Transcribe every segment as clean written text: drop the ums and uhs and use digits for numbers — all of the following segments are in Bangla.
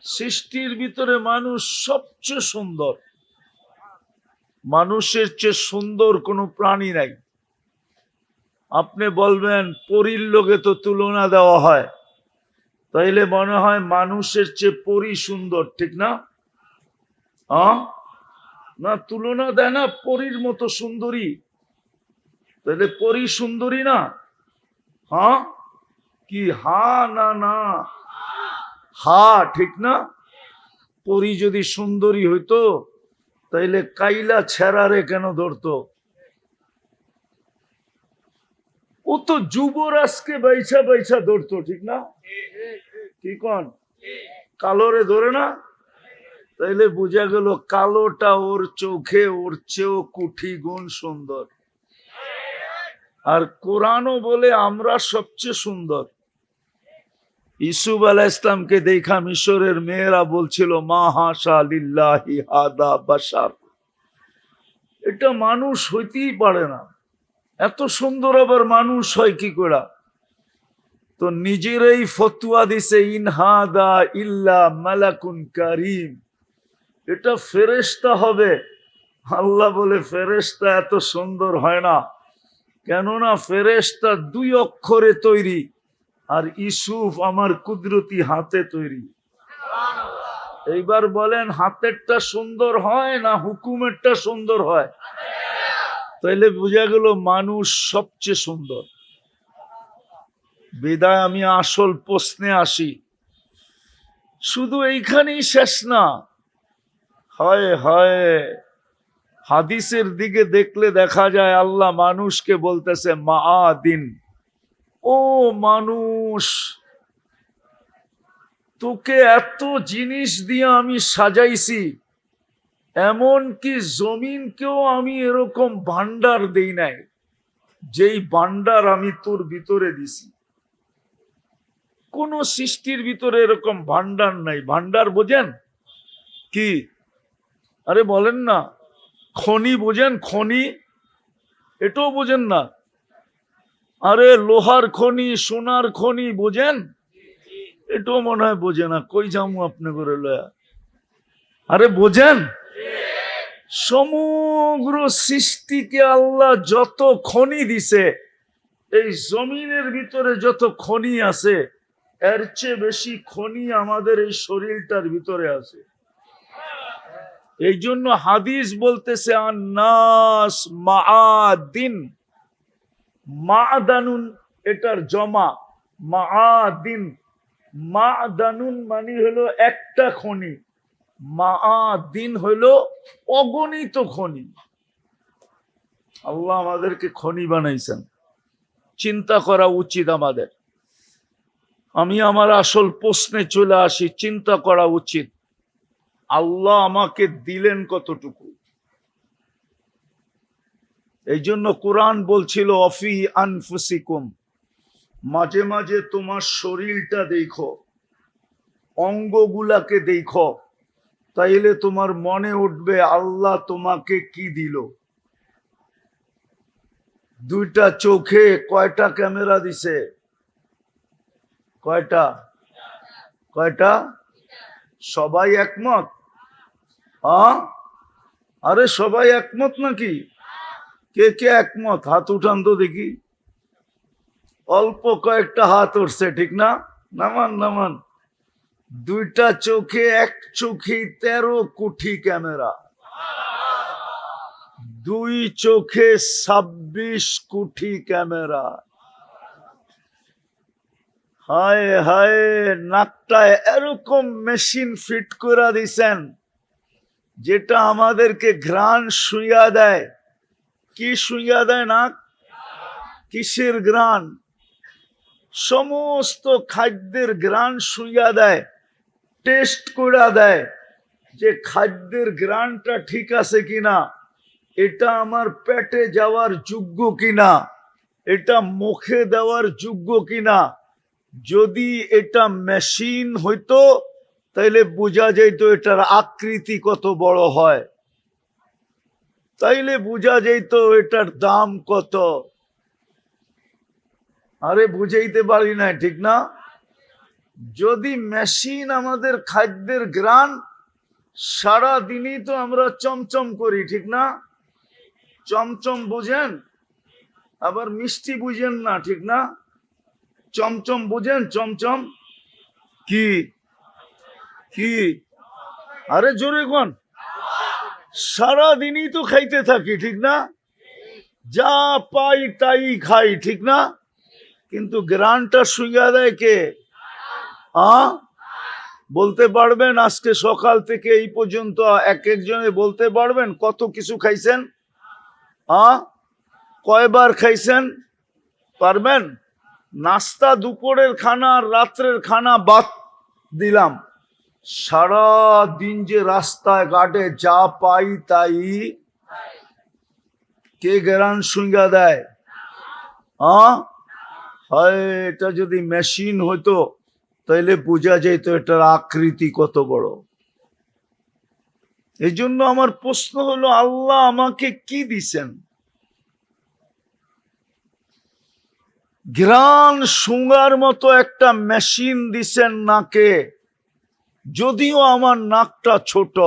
সৃষ্টির ভিতরে মানুষ সবচেয়ে সুন্দর। মানুষের চেয়ে সুন্দর কোনো প্রাণী নাই। আপনি বলবেন পরীর লোকে তো তুলনা দেওয়া হয়, তাইলে মনে হয় মানুষের চেয়ে পরী সুন্দর, ঠিক না? না, তুলনা দেয় না পরীর মতো সুন্দরী, তাহলে পরী সুন্দরী না? হ্যাঁ কি হা না না হা, ঠিক না? পরী যদি সুন্দরী হইতো তাইলে কাইলা ছেড়ারে কেন ধরতো? ও তো যুবরাজকে বাইছা বাইছা ধরতো, ঠিক না? কি কন? কালোরে ধরে না? তাইলে বোঝা গেল কালোটা ওর চোখে ওর চেয়েও কোটি গুণ সুন্দর। আর কোরআনও বলে আমরা সবচেয়ে সুন্দর। ইসুফ আলাইহিস ইসলামকে দেখা মিশরের মেয়েরা বলছিল মা হাশা লিল্লাহি হাদা বাশার, এটা মানুষ হইতেই পারে না, এত সুন্দর আবার মানুষ হয় কি করে? তো নিজেরাই ফতুয়া দিছে ইনহাদা ইল্লা মালাকুন কারীম, এটা ফেরেশতা হবে। আল্লাহ বলে ফেরেশতা এত সুন্দর হয় না, কেননা ফেরেশতা 2 অক্ষরে তৈরি, আর ইসুফ আমার কুদরতি হাতে তৈরি। এইবার বলেন হাতেরটা সুন্দর হয় না হুকুমেরটা সুন্দর হয়? তাইলে বোঝা গেল মানুষ সবচেয়ে সুন্দর। বিদায় আমি আসল প্রশ্নে আসি। শুধু এইখানেই শেষ না, হয় হয় হাদিসের দিকে দেখলে দেখা যায় আল্লাহ মানুষকে বলতেছে মাআদিন, ও মানুষ, তোকে এত জিনিস দিয়ে আমি সাজাইছি, এমন কি জমিনকেও আমি এরকম ভান্ডার দেই নাই যেই ভান্ডার আমি তোর ভিতরে দিছি। কোন সৃষ্টির ভিতরে এরকম ভান্ডার নাই। ভান্ডার বোঝেন কি? আরে বলেন না। খনি বোঝেন? খনি এটাও বোঝেন না? আরে লোহার খনি সোনার খনি বোঝেন? এটাও মনে হয় বোঝে না। কই যামু আপনি করে লয়া? আরে বোঝেন? সমগ্র সৃষ্টিকে আল্লাহ যত খনি দিছে, এই জমিনের ভিতরে যত খনি আছে এর চেয়ে বেশি খনি আমাদের এই শরীরটার ভিতরে আছে। এই জন্য হাদিস বলতেছে আন্নাস মাআদিন, মাদানুন এটার জমা, মাআদিন, মাদানুন মানে হলো একটা খনি, মাআদিন হলো অগণিত খনি। আল্লাহ আমাদেরকে খনি বানাইছেন, চিন্তা করা উচিত আমাদের। আমি আমার আসল প্রশ্নে চলে আসি, চিন্তা করা উচিত আল্লাহ আমাকে দিলেন কতটুকু। এই জন্য কোরআন বলছিল অফি আনফুসিকুম, মাঝে মাঝে তোমার শরীরটা দেখো, অঙ্গগুলাকে দেখো, তাইলে তোমার মনে উঠবে আল্লাহ তোমাকে কি দিল। 2টা চোখে কয়টা ক্যামেরা দিছে? কয়টা? কয়টা? সবাই একমত? হ্যাঁ, আরে সবাই একমত নাকি? কে কে একমত হাত উঠান তো দেখি। অল্প কয়েকটা হাত উঠছে, ঠিক না? নামান নামান। 2টা চোখে, এক চোখে 13 কোটি ক্যামেরা, 2 চোখে 26 কোটি ক্যামেরা। হায় হায়, নাকটায় এরকম মেশিন ফিট করে দিছেন যেটা আমাদেরকে ঘ্রাণ শুইয়া দেয়। কি শুইয়া দেয়? নাক। কিসের ঘ্রাণ? সমস্ত খাদ্যের ঘ্রাণ শুইয়া দেয়, টেস্ট করে দেয় যে খাদ্যের ঘ্রাণটা ঠিক আছে কিনা, এটা আমার পেটে যাওয়ার যোগ্য কিনা, এটা মুখে দেওয়ার যোগ্য কিনা। যদি এটা মেশিন হইতো তাইলে বোঝা যেত এটার আকৃতি কত বড় হয়, তাইলে বোঝা যেত এটার দাম কত। আরে বুঝাইতে পারি না, ঠিক না? যদি মেশিন আমাদের খাদ্যের গ্রান, সারা দিনই তো আমরা চমচম করি, ঠিক না? চমচম বুঝেন, আবার মিষ্টি বুঝেন না, ঠিক না? চমচম বুঝেন? চমচম কি? কি? আরে জোরে কোন। সারা দিনই তো খাইতে থাকি, ঠিক না? যা পাই তাই খাই, ঠিক না? কিন্তু গ্রানটা শুইয়া দেয় কে? বলতে পারবেন আজকে সকাল থেকে এই পর্যন্ত এক একজনে বলতে পারবেন কত কিছু খাইছেন? কয়বার খাইছেন? পারবেন? নাস্তা, দুপুরের খানা আর রাত্রের খানা বাদ দিলাম, সারা দিন যে রাস্তায় ঘাটে যা পাই তাই কে গ্রান শুইয়া দেয়? হয় এটা যদি মেশিন হইতো তাইলে বোঝা যেত এটার আকৃতি কত বড়। এই জন্য আমার প্রশ্ন হলো, আল্লাহ আমাকে কি দিছেন? ঘ্রাণ শুঙ্গার মতো একটা মেশিন দিছেন নাকে, যদিও আমার নাকটা ছোট,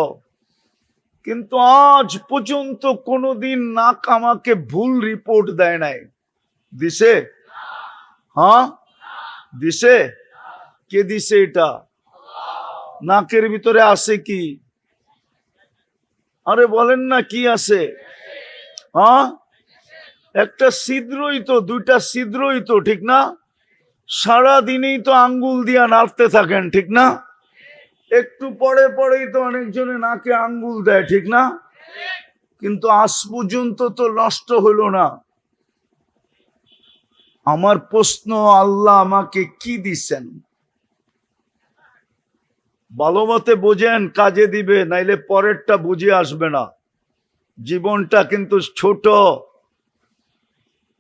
কিন্তু আজ পর্যন্ত কোনোদিন নাক আমাকে ভুল রিপোর্ট দেয় নাই। দিছে? দিছে? কে দিছে এটা? নাকের ভিতরে আছে কি? আরে বলেন না, কি আছে? একটা ছিদ্রই তো, দুইটা ছিদ্রই তো, ঠিক না? সারা দিনই তো আঙ্গুল দিয়া নাড়তে থাকেন, ঠিক না? একটু পরে পরেই তো অনেকজনে নাকে আঙ্গুল দেয়, ঠিক না? কিন্তু আজ পর্যন্ত তো নষ্ট হলো না। আমার প্রশ্ন, আল্লাহ আমাকে কি দিছেন? ভালো মতে বোঝেন, কাজে দিবে, নাইলে পরেরটা বুঝে আসবে না। জীবনটা কিন্তু ছোট।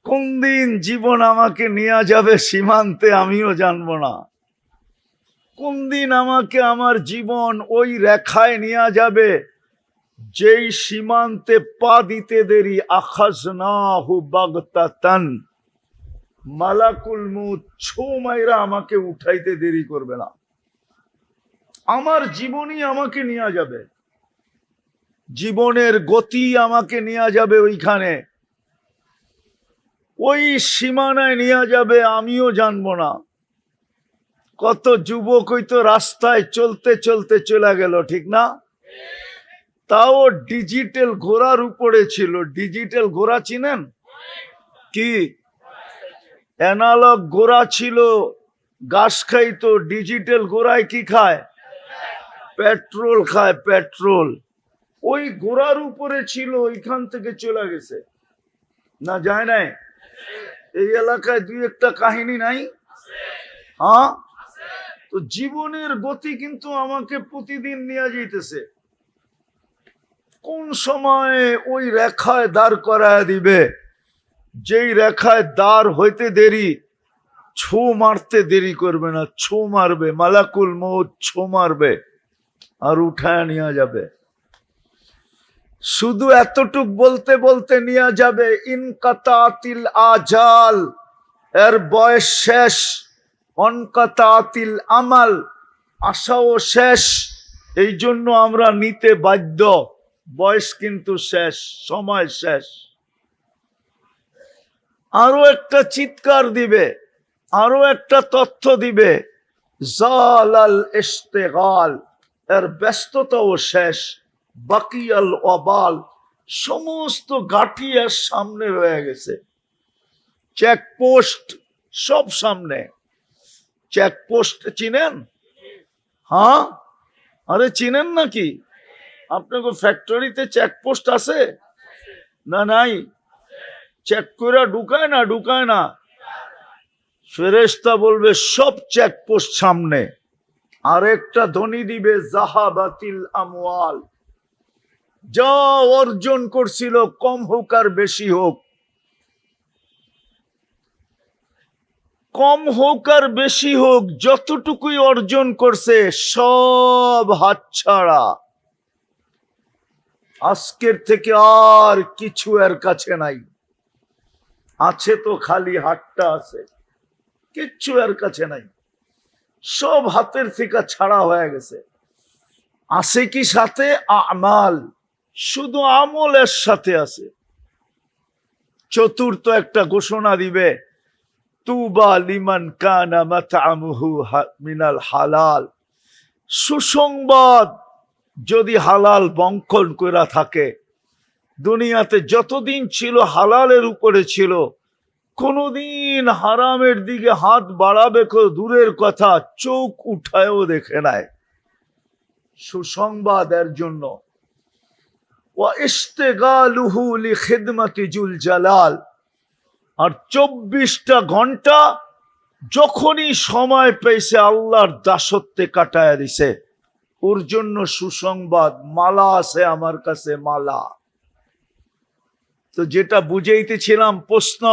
কোন দিন জীবন আমাকে নিয়ে যাবে সীমান্তে আমিও জানবো না। কোন দিন আমাকে আমার জীবন ওই রেখায় নিয়ে যাবে যেই সীমান্তে পা দিতে দেরি আখাজনাহু বাগতাতান, মালাকুল মউত ছো মাইরা আমাকে উঠাইতে দেরি করবে না। আমার জীবনই আমাকে নিয়ে যাবে, জীবনের গতি আমাকে নিয়ে যাবে ওইখানে, ওই সীমানায় নিয়ে যাবে, আমিও জানবো না। কত যুবক হইতো রাস্তায় চলতে চলতে চলে গেল, ঠিক না? তাও ডিজিটাল ঘোড়ার উপরে ছিল। ডিজিটাল ঘোড়া চিনেন? কি? অ্যানালগ ঘোড়া ছিল, ঘাস খাইতো। ডিজিটাল ঘোড়ায় কি খায়? পেট্রোল খায়, পেট্রোল। ওই ঘোড়ার উপরে ছিল, ওইখান থেকে চলে গেছে না, যায় নাই? এই এলাকায় দুই একটা কাহিনী নাই? তো জীবনের গতি কিন্তু আমাকে প্রতিদিন নিয়ে যাইতেছে। কোন সময় ওই রেখায় দাঁড় করায় দিবে, যেই রেখায় দাঁড় হইতে দেরি, ছো মারতে দেরি করবে না, ছো মারবে, মালাকুল মউত ছো মারবে আর উঠায় নিয়ে যাবে। শুধু এতটুক বলতে বলতে নিয়ে যাবে, ইনকাতাতিল আজাল, এর বয়স শেষ। অনকাতাতিল আমাল, আশাও শেষ। এই জন্য আমরা নিতে বাধ্য, বয়স কিন্তু শেষ, সময় শেষ। আরো একটা চিৎকার দিবে, আরো একটা তথ্য দিবে, জালাল ইশতিগাল, এর ব্যস্ততাও শেষ। বাকিয়াল ওয়াবাল, সমস্ত গাঠি এর সামনে রয়ে গেছে। চেকপোস্ট সব সামনে। চেকপোস্ট চিনেন? আরে চিনেন নাকি? আপনাকে ফ্যাক্টরিতে চেকপোস্ট আছে না? নাই? চেক করে ঢুকায় না? ঢুকায় না? ফেরেশতা বলবে সব চেকপোস্ট সামনে। আরেকটা ধ্বনি দিবে, জাহাবাতিল আমওয়াল, যা অর্জন করছিল, কম হোক আর বেশি হোক, কম হোক আর বেশি হোক, যতটুকুই অর্জন করছে সব হাতছাড়া। আজকের থেকে আর কিছু এর কাছে নাই। আছে তো খালি হাতটা আছে, কিচ্ছু এর কাছে নাই। সব হাতের থেকে ছাড়া হয়ে গেছে। আছে কি সাথে? আমাল, শুধু আমলের সাথে আছে। চতুর্থ একটা ঘোষণা দিবে, তুবা লিমান কানা মাতআমুহু মিনাল হালাল। সুসংবাদ, যদি হালাল বঙ্কন করা থাকে। দুনিয়াতে যতদিন ছিল হালালের উপরে ছিল, কোনদিন হারামের দিকে হাত বাড়াবে দূরের কথা, চোখ উঠায়ও দেখে নাই। সুসংবাদ এর জন্য। ওয়া ইশতিগালুহু লিখিদমাতি জুল জালাল, আর 24টা ঘন্টা যখনই সময় পেয়েছে আল্লাহর দাসত্বে কাটায় দিছে। ওর জন্য সুসংবাদ, মালা আছে আমার কাছে, মালা। তো যেটা বুঝাইতেছিলাম, প্রশ্ন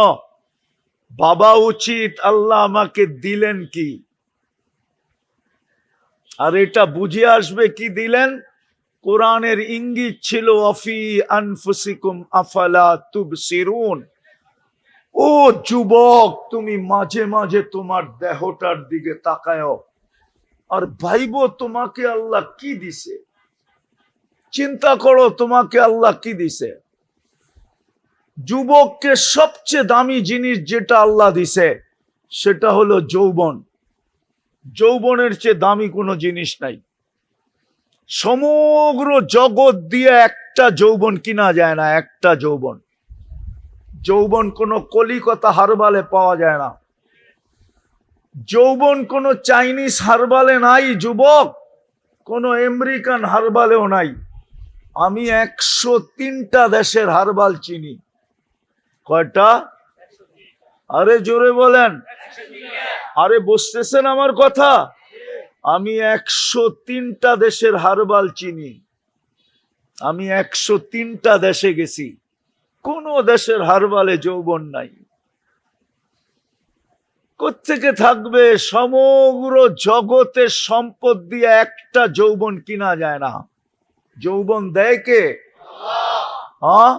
ভাবা উচিত আল্লাহ আমাকে দিলেন কি, আর এটা বুঝে আসবে কি দিলেন। কোরআনের ইঙ্গিত ছিল, আফি আনফুসিকুম আফালা তুবসিরুন। ও যুবক, তুমি মাঝে মাঝে তোমার দেহটার দিকে তাকায়ও আর ভাইবো তোমাকে আল্লাহ কি দিছে। চিন্তা করো তোমাকে আল্লাহ কি দিছে। যুবককে সবচেয়ে দামি জিনিস যেটা আল্লাহ দিছে সেটা হলো যৌবন। যৌবনের চেয়ে দামি কোনো জিনিস নাই। সমগ্র জগৎ দিয়ে একটা যৌবন কিনা যায় না, একটা যৌবন। যৌবন কোনো কলিকাতা হারবালে পাওয়া যায় না। যৌবন কোনো চাইনিজ হারবালে নাই যুবক, কোনো আমেরিকান হারবালেও নাই। আমি 103টা দেশের হারবাল চিনি। কয়টা? আরে জোরে বলেন, আরে বুঝতেছেন আমার কথা? আমি 103টা দেশের হারবাল চিনি। আমি 103টা দেশে গেছি, কোন দেশের হারবালে যৌবন নাই। কোত্থেকে থাকবে? সমগ্র জগতের সম্পদ দিয়ে একটা যৌবন কিনা যায় না। যৌবন দেয় কে? হ্যাঁ,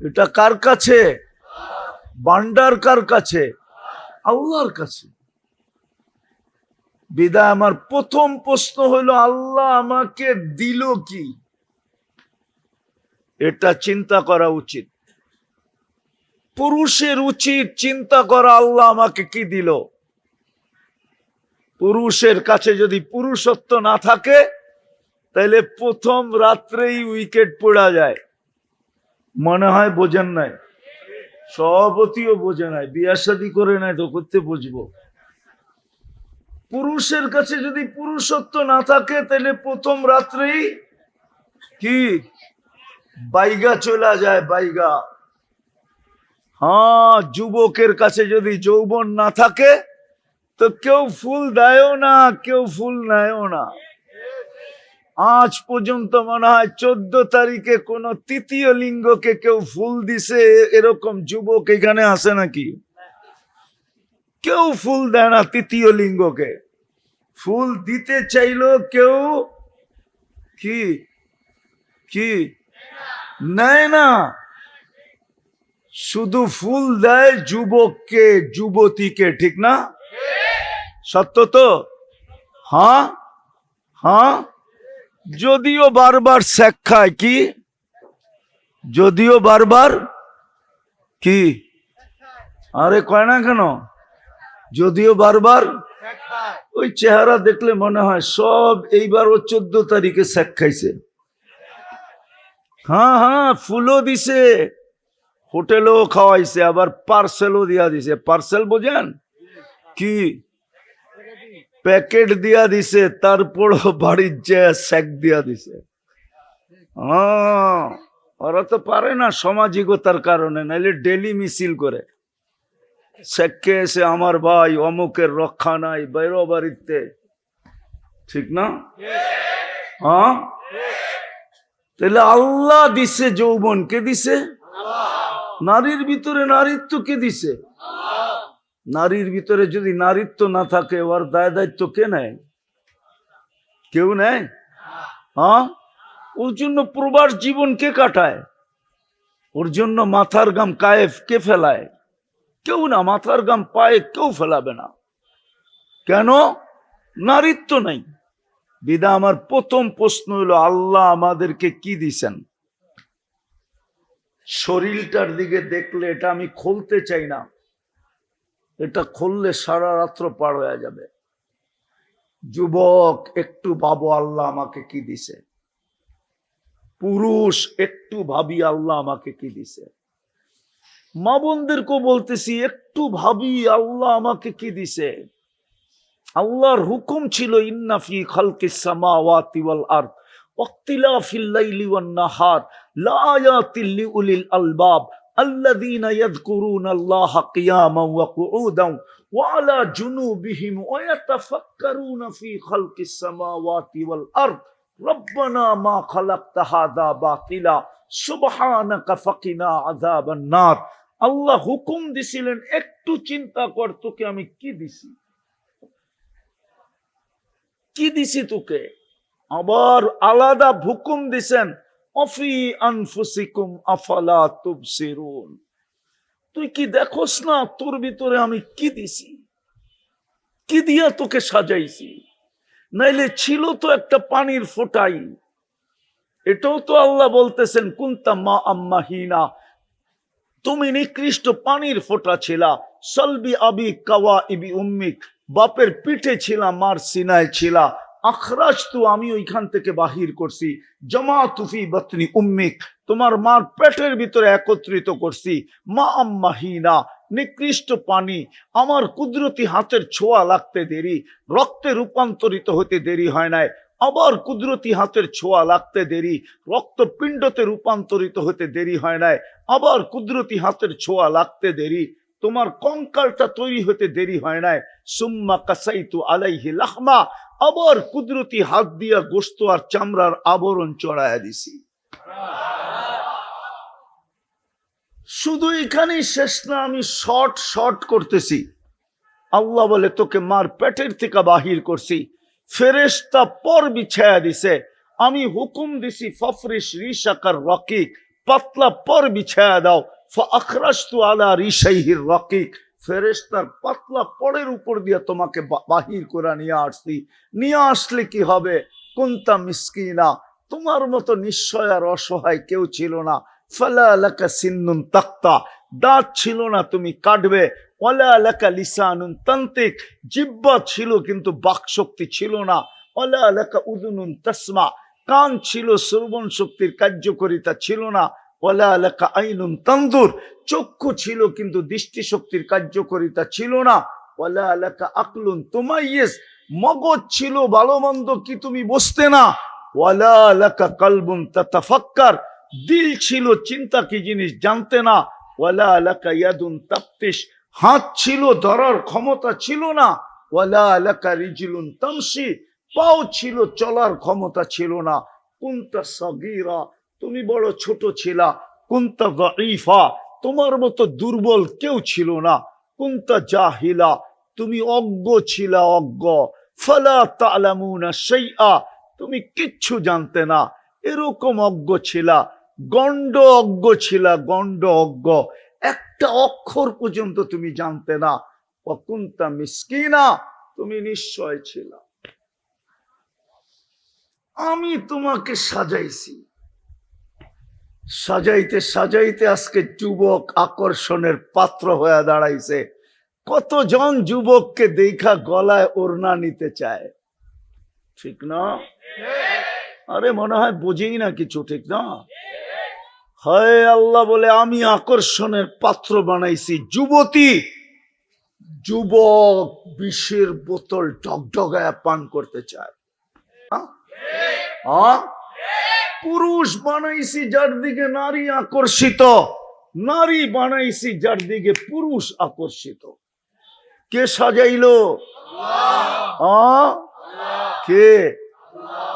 এটা কার কাছে? ভান্ডার কার কাছে? আল্লাহর কাছে। বিদায় আমার প্রথম প্রশ্ন হলো, আল্লাহ আমাকে দিল কি? এটা চিন্তা করা উচিত। পুরুষের উচিত চিন্তা করা, আল্লাহ আমাকে কি দিল। পুরুষের কাছে যদি পুরুষত্ব না থাকে, তাহলে প্রথম রাত্রেই উইকেট পড়া যায়। মনে হয় বোঝেন নাই, সভাপতিও বোঝে নাই, বিয়া শাদী করে নাই তো করতে বুঝবো। পুরুষের কাছে যদি পুরুষত্ব না থাকে, তাহলে প্রথম রাত্রেই কি বাইগা চলা যায়, বাইগা। হ্যাঁ, যুবকের কাছে যদি যৌবন না থাকে, তো কেউ ফুল দেয়ও না, কেউ ফুল নেয়ও না। আজ পর্যন্ত মনে হয় 14 তারিখে কোন তৃতীয় লিঙ্গকে কেউ ফুল দিছে এরকম যুবক এখানে আছে নাকি? কেউ ফুল দেয় না তৃতীয় লিঙ্গকে। ফুল দিতে চাইলো কেউ কি কি নেয় না, শুধু ফুল দেয় যুবককে, যুবতীকে। ঠিক না? সত্য তো? হ্যাঁ হ্যাঁ, যদিও বারবার শেখ খায়। কি? যদিও বারবার কি? আরে কয় না কেন? যদিও বারবার। ওই চেহারা দেখলে মনে হয় সব এইবার ও 14 তারিখে শেখ খাইছে। হ্যাঁ হ্যাঁ, ফুলও দিছে, হোটেলও খাওয়াইছে, আবার পার্সেলও দিয়া দিছে। পার্সেল বোঝেন কি? প্যাকেট দিয়া দিছে, তারপরও বাড়ির যে শেক দিয়া দিছে। ওরা তো পারে না সামাজিকতার কারণে, নাইলে ডেলি মিছিল করে। শেখকে এসে আমার ভাই অমুকের রক্ষা নাই, বাইরো বাড়িতে। ঠিক না? হ্যাঁ, তাহলে আল্লাহ দিছে যৌবন। কে দিছে? নারীর ভিতরে নারীত্ব কে দিছে? নারীর ভিতরে যদি নারীত্ব না থাকে, ওর দায় দায়িত্ব কে নেয়? কেউ নেয়? হ্যাঁ, ওর জন্য প্রবাস জীবন কে কাটায়? ওর জন্য মাথার গাম কায়েফ কে ফেলায়? কেউ না। মাথার গাম পায়ে কেউ ফেলাবে না। কেন? নারীত্ব নাই। বিদা আমার প্রথম প্রশ্ন হলো, আল্লাহ আমাদেরকে কি দিছেন? শরীরটার দিকে দেখলে এটা আমি খুলতে চাই না, এটা খুললে সারা রাত্র পার হয়ে যাবে। যুবক, একটু ভাবো আল্লাহ আমাকে কি দিছে। পুরুষ, একটু ভাবি আল্লাহ আমাকে কি দিছে। মা বোনদেরকেও বলতেছি, একটু ভাবি আল্লাহ আমাকে কি দিছে। আল্লাহর হুকুম ছিল, ইন্না ফি খালকিস সামাওয়াতি ওয়াল আরদ ওয়াখতিলাফিল লাইলি ওয়ান নাহার লাআয়াতিল লিউলিল আলবাব আল্লাযীনা ইয়াযকুরুনাল্লাহা কিয়ামান ওয়া কুউদান ওয়া আলা জুনুবিহিম ওয়া ইয়াতাফাক্কারুনা ফি খালকিস সামাওয়াতি ওয়াল আরদ রব্বানা মা খালাকতা হাযা বাতিলা সুবহানাকা ফাকিনা আযাবান নার। আল্লাহ হুকুম দিছিলেন, একটু চিন্তা কর তোকে আমি কি দিছি, কি দিছি তোকে। আবার আলাদা হুকুম দিছেন, অফি আনফুসিকুম আফালা তুবসিরুন। তুই কি দেখোস না তোর ভিতরে আমি কি দিছি, কি দিয়া তোকে সাজাইছি। নাইলে ছিল তো একটা পানির ফোঁটাই। এটাও তো আল্লাহ বলতেছেন, কুনতা মা আম্মাহিনা, তুমি নিকৃষ্ট পানির ফোঁটা ছিলা। সলবি আবি কাওয়া ইবি উম্মিক, বাপের পিঠে ছিলা, মার সিনায় ছিলা। আখরাজ তু, আমি ওইখান থেকে বাহির করছি। জমা তুফি বতনি উম্মিক, তোমার মার পেটের ভিতরে একত্রিত করছি। মা আম্মাহিনা, নিকৃষ্ট পানি। আমার কুদরতি হাতের ছোঁয়া লাগতে দেরি, রক্তে রূপান্তরিত হতে দেরি হয় নাই। আবার কুদরতি হাতের ছোঁয়া লাগতে দেরি, রক্তপিণ্ডতে রূপান্তরিত হতে দেরি হয় নাই। আবার কুদরতি হাতের ছোঁয়া লাগতে দেরি, তোমার কঙ্কালটা তৈরি হতে দেরি হয় নাই। সুম্মা কাসাইতু আলাইহি লাহমা, আবার কুদরতি হাত দিয়া গোশত আর চামড়ার আবরণ চড়াইয়া দিছি। শুধু এখানেই শেষ না, আমি শর্ট শর্ট করতেছি। আল্লাহ বলে, তোকে মার পেটের থেকে বাহির করছি, ফেরেশতা পর বিছায়া দিছে। আমি হুকুম দিছি, ফফরিশ রিশাকার রকিক, পাতলা পর বিছায়া দাও। ফাখরাজতু আলা রিশাইহির রকিক, ফেরেশতার পাতলা পরের উপর দিয়ে তোমাকে বাহির করে নিয়ে আসছি। নিয়ে আসলে কি হবে? কুনতা মিসকিনা, তোমার মতো নিশ্চয় আর অসহায় কেউ ছিল না। ফালা লাকা সিন্নুন তাক্তা, দাঁত ছিল না তুমি কাটবে। ওয়ালা লাকা লিসানুন তান্তিক, জিহ্বা ছিল কিন্তু বাকশক্তি ছিল না। ওয়ালা লাকা উযুনুন তাসমা, কান ছিল, শ্রবণ শক্তির কার্যকারিতা ছিল না। ওয়ালা লাকা আইনুন তানজুর, চক্ষু ছিল কিন্তু দৃষ্টি শক্তির কার্যকারিতা ছিল না। ওয়ালা লাকা আকলুন তুমাইয়িজ, মগজ ছিল, ভালো মন্দ কি তুমি বুঝতে না। ওয়ালা লাকা কলবুন তাতাফাক্কার, দিল ছিল, চিন্তা কি জিনিস জানতে না। ওয়ালা লাকা ইয়াদুন তাফতিশ, হাত ছিল, ধরার ক্ষমতা ছিল না। ওয়ালা লাকা রিজলুন তামশি, পাও ছিল, চলার ক্ষমতা ছিল না। কুনতা সাগীরা, তুমি বড় ছোট ছিলা। কুনতা যায়ীফা, তোমার মতো দুর্বল কেউ ছিল না। কুনতা জাহিলা, তুমি অজ্ঞ ছিলা, অজ্ঞ। ফালা তা'লামুনা শাইআ, তুমি কিচ্ছু জানতে না, এরকম অজ্ঞ ছিলা। গণ্ড অজ্ঞ ছিলা, গণ্ড অজ্ঞ, একটা অক্ষর পর্যন্ত তুমি জানতে না। ওয়াকুনতা মিসকিনা, তুমি নিশ্চয় ছিলা। আমি তোমাকে সাজাইছি, সাজাইতে সাজাইতে আজকে যুবক আকর্ষণের পাত্র হয়ে দাঁড়াইছে। কতজন যুবককে দেখা গলায় ওড়না নিতে চায়, ঠিক না? আরে মনে হয় বুঝেই না কিছু, ঠিক না? হয় আল্লাহ বলে, আমি আকর্ষণের পাত্র বানাইছি যুবতী। যুবক বিষের বোতল ঢকঢকায়া পান করতে চায়। পুরুষ বানাইছি যার দিকে নারী আকর্ষিত, নারী বানাইছি যার দিকে পুরুষ আকর্ষিত। কে সাজাইলো? কে?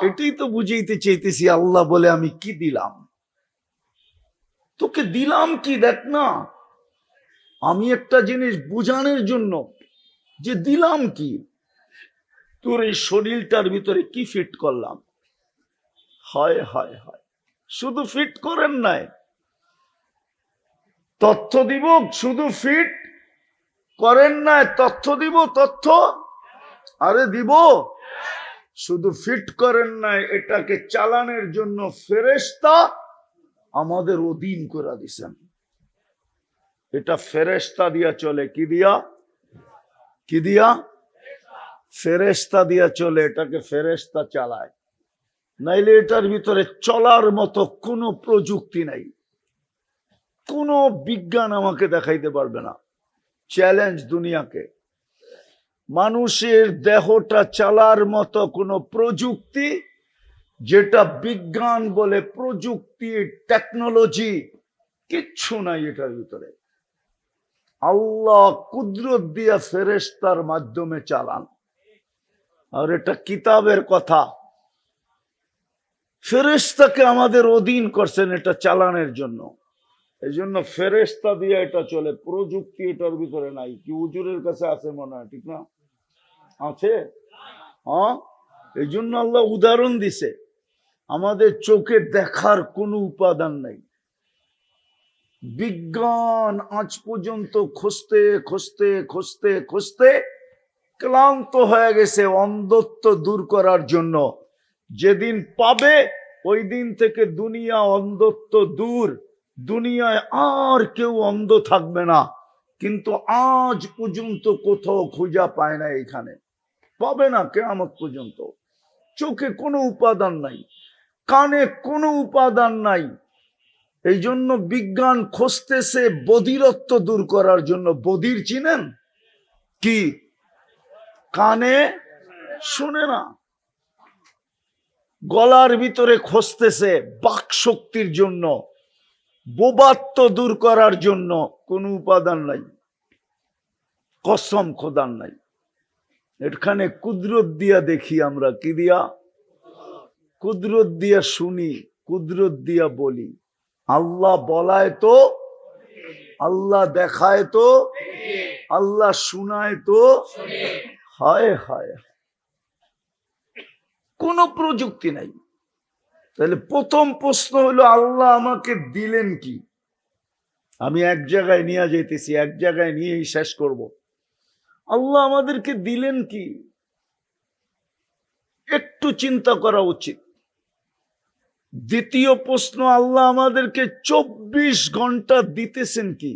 এটাই তো বুঝাইতে চাইতেছি। আল্লাহ বলে, আমি কি দিলাম তোকে, দিলাম কি দেখ না। আমি একটা জিনিস বুঝানোর জন্য যে দিলাম কি, তোর এই শরীরটার ভিতরে কি ফিট করলাম। হয় হয় হয়, শুধু ফিট করেন নাই, তথ্য দিব, শুধু ফিট করেন নাই, তথ্য দিব, তথ্য আরে দিব। শুধু ফিট করেন নাই, এটাকে চালানোর জন্য ফেরেশতা আমাদের অধীন করে দিছেন। এটা ফেরেশতা দিয়া চলে, কি দিয়া? কি দিয়া? ফেরেশতা দিয়া চলে, এটাকে ফেরেশতা চালায়। নাইলে এটার ভিতরে চলার মতো কোনো প্রযুক্তি নাই, কোনো বিজ্ঞান আমাকে দেখাইতে পারবে না। চ্যালেঞ্জ দুনিয়াকে, মানুষের দেহটা চালার মতো কোনো প্রযুক্তি, যেটা বিজ্ঞান বলে প্রযুক্তি, টেকনোলজি, কিচ্ছু নাই এটার ভিতরে। আল্লাহ কুদরত দিয়া ফেরেশতার মাধ্যমে চালান। আর এটা কিতাবের কথা, ফেরেশতাকে আমাদের অধীন করছেন এটা চালানোর জন্য। এই জন্য ফেরেশতা দিয়ে এটা চলে, প্রযুক্তি এটার ভিতরে নাই। কি হুজুরের কাছে আছে মনে হয়, ঠিক না? আছে, হ্যাঁ। এই জন্য আল্লাহ উদাহরণ দিছে, আমাদের চোখে দেখার কোনো উপাদান নাই। বিজ্ঞান আজ পর্যন্ত খুঁজতে খুঁজতে খুঁজতে খুঁজতে ক্লান্ত হয়ে গেছে অন্ধত্ব দূর করার জন্য। যেদিন পাবে ওই দিন থেকে দুনিয়া অন্ধত্ব দূর, দুনিয়ায় আর কেউ অন্ধ থাকবে না। কিন্তু আজ পর্যন্ত কোথাও খুঁজা পায় না, এখানে পাবে না কিয়ামত পর্যন্ত। চোখে কোনো উপাদান নাই, কানে কোনো উপাদান নাই। এই জন্য বিজ্ঞান খুঁজতেছে বধিরত্ব দূর করার জন্য। বধির চিনেন? কি? কানে শুনে না। গলার ভিতরে খুঁজতেছে বাক শক্তির জন্য, বোবাত্ব দূর করার জন্য। কোন উপাদান নাই, কসম খোদার নাই। এখানে কুদরত দিয়া দেখি আমরা, কি দিয়া? কুদরত দিয়া শুনি, কুদরত দিয়া বলি। আল্লাহ বলায় তো, আল্লাহ দেখায় তো, আল্লাহ শুনায় তো। হায় হায়, কোনো প্রযুক্তি নাই। তাহলে প্রথম প্রশ্ন হলো, আল্লাহ আমাকে দিলেন কি? আমি এক জায়গায় নিয়ে যেতেছি, এক জায়গায় নিয়েই শেষ করব। আল্লাহ আমাদেরকে দিলেন কি? একটু চিন্তা করা উচিত। দ্বিতীয় প্রশ্ন, আল্লাহ আমাদেরকে 24 ঘন্টা দিতেছেন কি?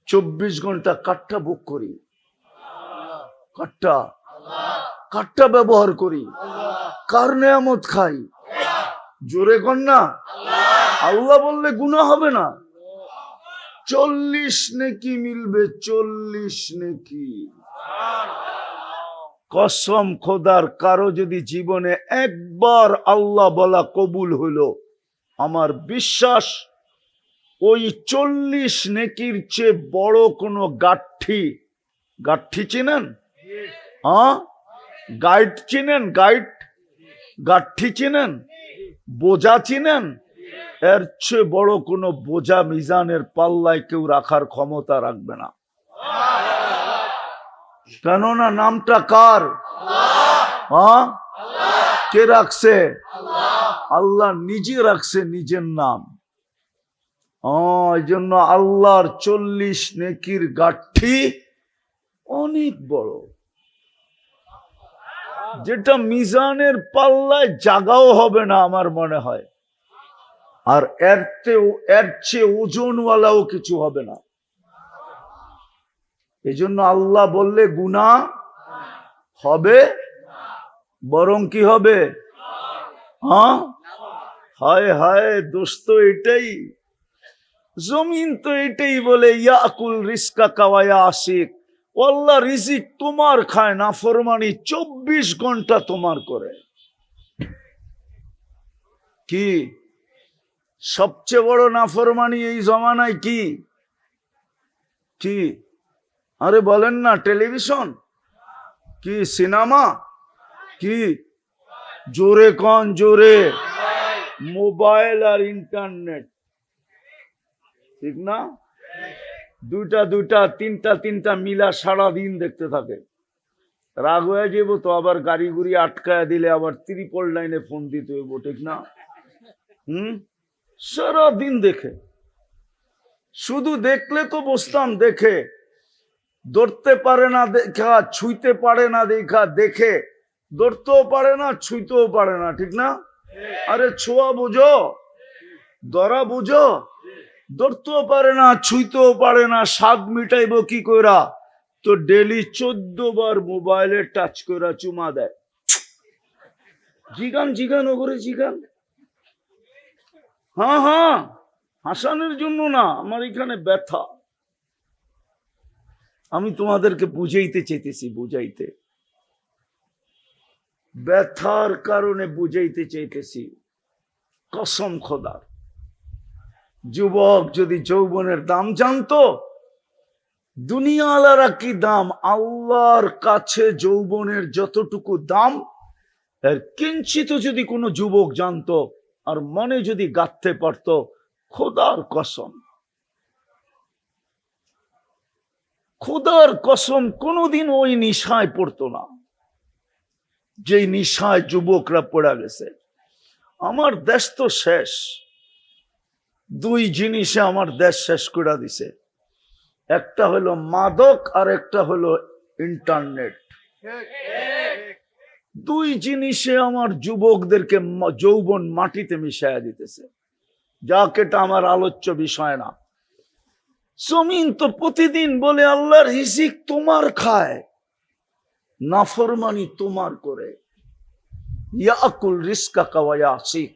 24 ঘন্টা কাটটা বুক করি, কাটটা কাটটা ব্যবহার করি, কার নেয়ামত খাই? জোরে কর না। আল্লাহ বললে গুনাহ হবে না। 40 নেকি মিলবে, 40 নেকি। কসম খোদার, কারো যদি জীবনে একবার আল্লাহ বলা কবুল হলো, আমার বিশ্বাস ওই 40 নেকির চেয়ে বড় কোনো গাঠি, গাঠি চিনেন? হ্যাঁ, গাইড চিনেন? গাইড, গাঠি চিনেন? বোঝা চিনেন? এর চেয়ে বড় কোনো বোঝা মিজানের পাল্লায় কেউ রাখার ক্ষমতা রাখবে না। কেননা নামটা কার? হ্যাঁ, কে রাখছে? আল্লাহ নিজে রাখছে নিজের নাম। এই জন্য আল্লাহর 40 নেকির গাঠি অনেক বড়, যেটা মিজানের পাল্লায় জাগাও হবে না আমার মনে হয়। আর এর চেয়ে ওজনওয়ালাও কিছু হবে না। এই জন্য আল্লাহ বললে গুনাহ হবে, বরং কি হবে? হ্যাঁ, হায় হায় দোস্ত, এটাই জমিন তো এটাই বলে, ইয়াকুল রিজকা কাওয়া আশিক। আল্লাহ রিজিক তোমার খায়, নাফরমানি 24 ঘন্টা তোমার করে। কি সবচেয়ে বড় নাফরমানি এই জমানায়? কি কি? আরে বলেন না, টেলিভিশন কি, সিনেমা কি? জোরে কন, জোরে। মোবাইল আর ইন্টারনেট, ঠিক না? দুইটা দুইটা, তিনটা তিনটা মিলা সারাদিন দেখতে থাকে। রাগ হয়ে যাবো তো, আবার গাড়ি গুড়ি আটকায় দিলে আবার 999 ফোন দিতে হইব, ঠিক না? সারাদিন দেখে। শুধু দেখলে তো বসতাম, দেখে ধরতে পারে না দেখা, ছুঁইতে পারে না দেখা, দেখে ধরতেও পারে না, ছুঁইতেও পারে না, ঠিক না? আরে ছোঁয়া বুঝো, ধরা বুঝো, ধরতেও পারে না, ছুঁইতেও পারে না, স্বাদ মিটাইব কি কইরা? তো ডেলি 14 বার মোবাইলে টাচ কইরা চুমা দেয়। জিগান জিগান ওগরে জিগান। হ্যাঁ হ্যাঁ, হাসানের জন্য না, আমার এখানে ব্যথা। আমি তোমাদেরকে বুঝাইতে চাইতেছি, বুঝাইতে, ব্যথার কারণে বুঝাইতে চাইতেছি। কসম খোদার, যুবক যদি যৌবনের দাম জানতো, দুনিয়ালারা কি দাম, আল্লাহর কাছে যৌবনের যতটুকু দাম এর কিঞ্চিত যদি কোনো যুবক জানতো আর মনে যদি গাঁথতে পারত, খোদার কসম, খোদার কসম কোনোদিন ওই নিশায় পড়তো না যে নিশায় যুবকরা পড়া গেছে। আমার দেশ তো শেষ, দুই জিনিসে আমার দেশ শেষ করে দিছে, একটা হলো মাদক আর একটা হলো ইন্টারনেট। দুই জিনিসে আমার যুবকদেরকে যৌবন মাটিতে মিশাইয়া দিতেছে, যাক এটা আমার আলোচ্য বিষয় না। জমিন তো প্রতিদিন বলে আল্লাহর রিজিক তোমার খায়, নাফরমানি তোমার করে। ইয়াকুল রিজকাকা ওয়া ইয়াসিক,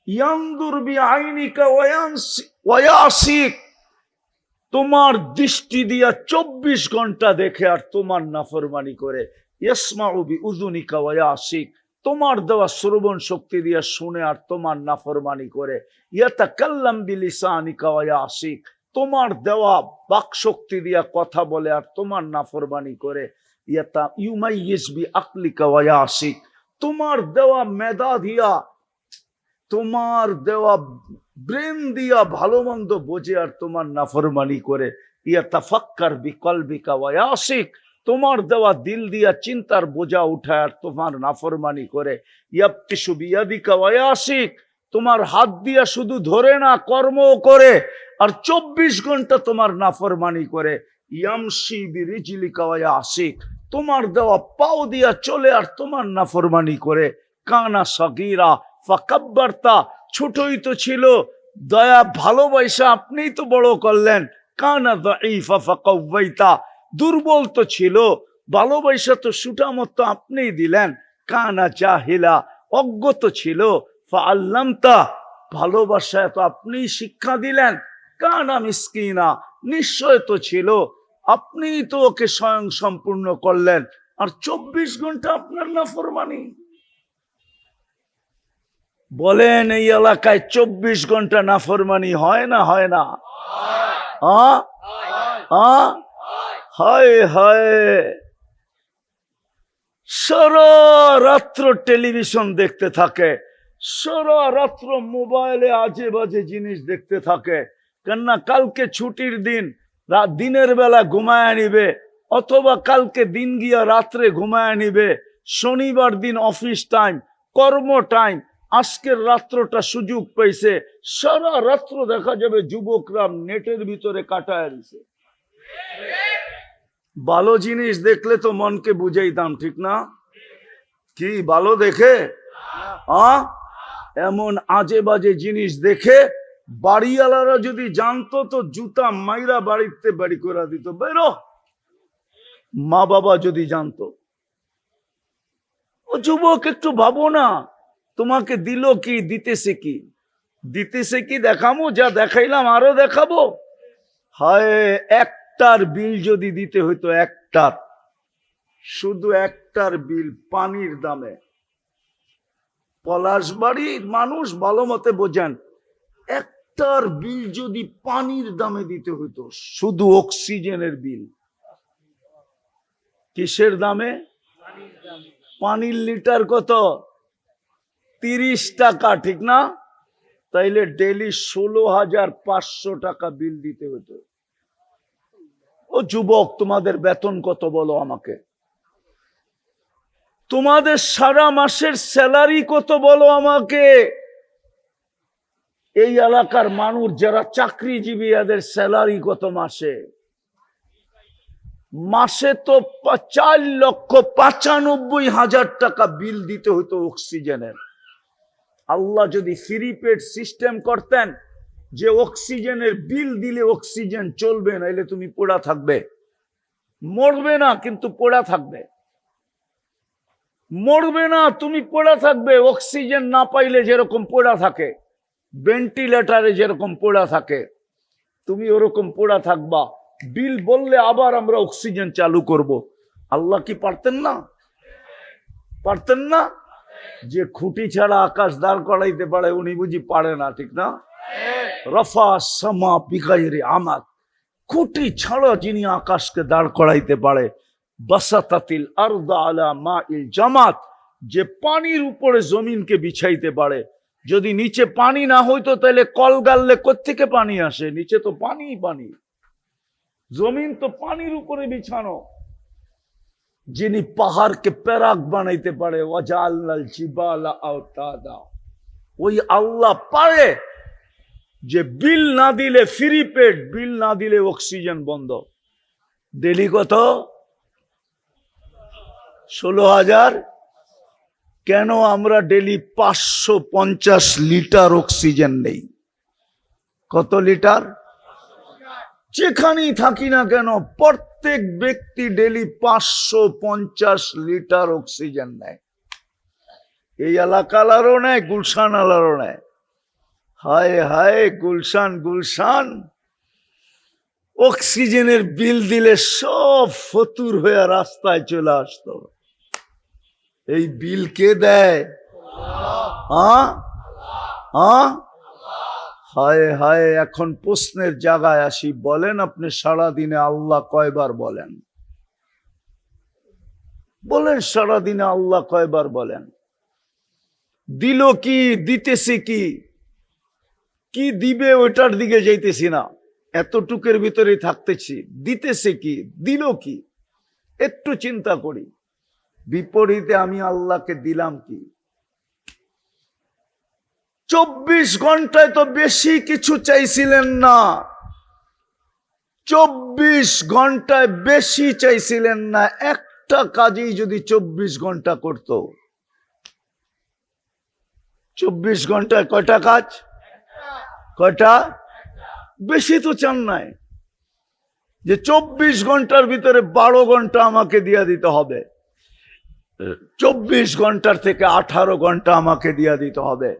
ইয়ানদুর বিআইনিকা ওয়া ইয়াসিক, তোমার দৃষ্টি দিয়া 24 ঘন্টা দেখে আর তোমার নাফরমানি করে। ইয়াসমাউ বিউযুনিকা ওয়া ইয়াসিক, তোমার দেওয়া শ্রবণ শক্তি দিয়া শুনে আর তোমার নাফরমানি করে। ইয়াতাকাল্লাম বিলিসানিকা ওয়া ইয়াসিক, তোমার দেওয়া বাক শক্তি দিয়া কথা বলে আর তোমার নাফরমানি করে। ইউমাইয়িজ বিআকলিকা ওয়া ইয়াসিক, তোমার দেওয়া মেধা দিয়া, তোমার দেওয়া ব্রেন দিয়া ভালো মন্দ বোঝে আর তোমার নাফরমানি করে। ইয়াতাফাক্কার বিকলবিকা ওয়া ইয়াসিক, তোমার দেওয়া দিল দিয়া চিন্তার বোঝা উঠায় আর তোমার নাফরমানি করে। ইয়াবতিশু বিয়াদিকা ওয়া ইয়াসিক, তোমার হাত দিয়া শুধু ধরে না, কর্ম করে আর 24 ঘন্টা তোমার নাফরমানি করে। ইয়ামশি বিরিজলিকা ওয়া ইয়াসিক, তোমার দেওয়া পাও দিয়া চলে আর তোমার নাফরমানি করে। কানা সগীরা ফাকাব্বারতা, ছোটই তো ছিল, দয়া ভালোবাসা আপনিই তো বড় করলেন। কানা দাঈফা ফাকাওয়াইতা, দুর্বল তো ছিল, ভালোবাসা তো সুটামত আপনিই দিলেন। কানা জাহিলা, অজ্ঞত ছিল, ফাআল্লামতা, ভালোবাসা তো আপনিই শিক্ষা দিলেন। কানা মিসকিনা, নিশ্চয় তো ছিল, আপনিই তো ওকে স্বয়ং সম্পূর্ণ করলেন, আর 24 ঘন্টা আপনার নাফরমানি। বলেন এই এলাকায় 24 ঘন্টা নাফরমানি হয় না হয় না? হায় হায়, সারা রাত্র টেলিভিশন দেখতে থাকে, সারা রাত্র মোবাইলে আজে বাজে জিনিস দেখতে থাকে। কেননা কালকে ছুটির দিন, দিনের বেলা ঘুমায় নিবে, অথবা কালকে দিন গিয়া রাত্রে ঘুমায় নিবে। শনিবার দিন অফিস টাইম, কর্ম টাইম, আজকের রাত্রটা সুযোগ পাইছে, সারা রাত্র দেখা যাবে যুবকরা নেটের ভিতরে কাটায় দিছে। ভালো জিনিস দেখলে তো মনকে বুঝাইতাম, ঠিক না? কি ভালো দেখে এমন আজে বাজে জিনিস দেখে বাড়িওয়ালারা যদি জানতো তো জুতা মাইরা বাড়িতে বাড়ি করে দিত, বেরো। মা বাবা যদি জানতো, ও যুবক একটু ভাবো না, তোমাকে দিল কি, দিতেছে কি, দিতেছে কি দেখামো, যা দেখাইলাম আরো দেখাবো। হায়, একটার বিল যদি দিতে হইতো, একটার, শুধু একটার বিল পানির দামে, পলাশবাড়ির মানুষ ভালো মতে বোঝেন, একটার বিল যদি পানির দামে দিতে হইতো, শুধু অক্সিজেনের বিল, কিসের দামে? পানির লিটার কত? 30 টাকা, ঠিক না? তাইলে ডেলি 16,500 টাকা বিল দিতে হতো। ও যুবক, তোমাদের বেতন কত বলো আমাকে? তোমাদের সারা মাসের স্যালারি কত বলো আমাকে? এই এলাকার মানুষ যারা চাকরিজীবী, এদের স্যালারি কত মাসে? মাসে তো 4,95,000 টাকা বিল দিতে হতো অক্সিজেনের। আল্লাহ যদি ফ্রি পেড সিস্টেম করতেন যে অক্সিজেনের বিল দিলে অক্সিজেন চলবে, নাইলে তুমি পড়া থাকবে, মরবে না কিন্তু পড়া থাকবে, মরবে না তুমি পড়া থাকবে। অক্সিজেন না পাইলে যেরকম পড়া থাকে, ভেন্টিলেটারে যেরকম পড়া থাকে, তুমি ওরকম পড়া থাকবা। বিল বললে আবার আমরা অক্সিজেন চালু করব। আল্লাহ কি পারতেন না? পারতেন না? যে খুঁটি ছাড়া আকাশ দাঁড় করাইতে পারে উনি বুঝি পারে না? ঠিক না? রফা সামা বিগাইরে আমাত, খুঁটি ছাড়া যিনি আকাশকে দাঁড় করাইতে পারে। বাসাতাতিল আরদা আলা মাইল জামাত, যে পানির উপরে জমিনকে বিছাইতে পারে। যদি নিচে পানি না হইতো তাহলে কল গাললে কোত্থেকে পানি আসে? নিচে তো পানি পানি, জমিন তো পানির উপরে বিছানো। যিনি পাহাড়কে প্যারাক বানাইতে পারে, ওয়াজালনাল জিবালা আওতাদা, ওই আল্লাহ পারে যে বিল না দিলে ফ্রি পেড, বিল না দিলে অক্সিজেন বন্ধ। ডেলি কত? 16,000। কেন আমরা ডেলি 550 লিটার অক্সিজেন নেই? কত লিটার? যেখানেই থাকি না কেন প্রত্যেক ব্যক্তি ডেলি 550 লিটার অক্সিজেন নেয়। এই এলাকালারও নেয়, গুলশান আলারও নেয়। হায় হায় গুলশান, গুলশান অক্সিজেনের বিল দিলে সব ফতুর হয়ে রাস্তায় চলে আসতো। এই বিল কে দেয়? হায় হায়। এখন প্রশ্নের জায়গায় আসি, বলেন আপনি সারাদিনে আল্লাহ কয়বার বলেন? বলেন সারাদিনে আল্লাহ কয়বার বলেন? দিল কি, দিতেছে কি, কি দিবে ওইটার দিকে যাইতেছি না, এতটুকের ভিতরে থাকতেছি। দিতেছে কি, দিল কি, একটু চিন্তা করি। বিপরীতে আমি আল্লাহকে দিলাম কি? 24 ঘন্টায় তো বেশি কিছু চাইছিলেন না, 24 ঘন্টায় বেশি চাইছিলেন না। একটা কাজই যদি 24 ঘন্টা করত, 24 ঘন্টায় কয়টা কাজ? কয়টা? বেশি তো চান নাই যে 24 ঘন্টার ভিতরে 12 ঘন্টা আমাকে দিয়া দিতে হবে, 24 ঘন্টার থেকে 18 ঘন্টা আমাকে দিয়া দিতে হবে,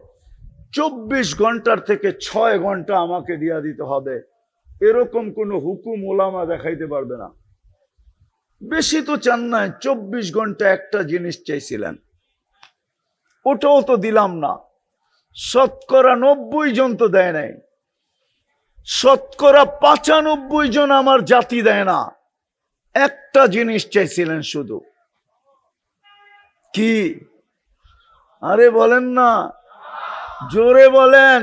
24 ঘন্টার থেকে 6 ঘন্টা আমাকে দিয়া দিতে হবে। এরকম কোন হুকুম ওলামা দেখাইতে পারবে না। বেশি তো চান নাই, 24 ঘন্টা একটা জিনিস চাইছিলেন, ওটাও তো দিলাম না। শতকরা 90 জন তো দেয় নাই, শতকরা 95 জন আমার জাতি দেয় না। একটা জিনিস চাইছিলেন শুধু, কি? আরে বলেন না, জোরে বলেন,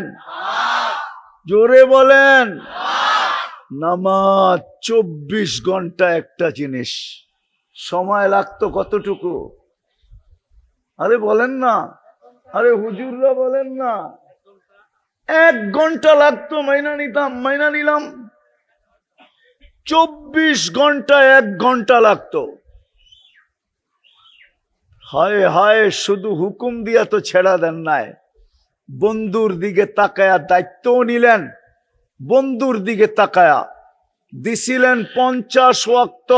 জোরে বলেন। নামাজ। 24 ঘন্টা একটা জিনিস, সময় লাগতো কতটুকু? আরে বলেন না, আরে হুজুররা বলেন না। 1 ঘন্টা লাগতো, মাইনা নিতাম, মাইনা নিলাম। 24 ঘন্টা 1 ঘন্টা লাগতো। হায় হায়, শুধু হুকুম দিয়া তো ছেড়া দেন নাই, বন্ধুর দিকে তাকায়া দায়িত্বও নিলেন। বন্ধুর দিকে তাকায়া দিছিলেন 50 ওয়াক্ত।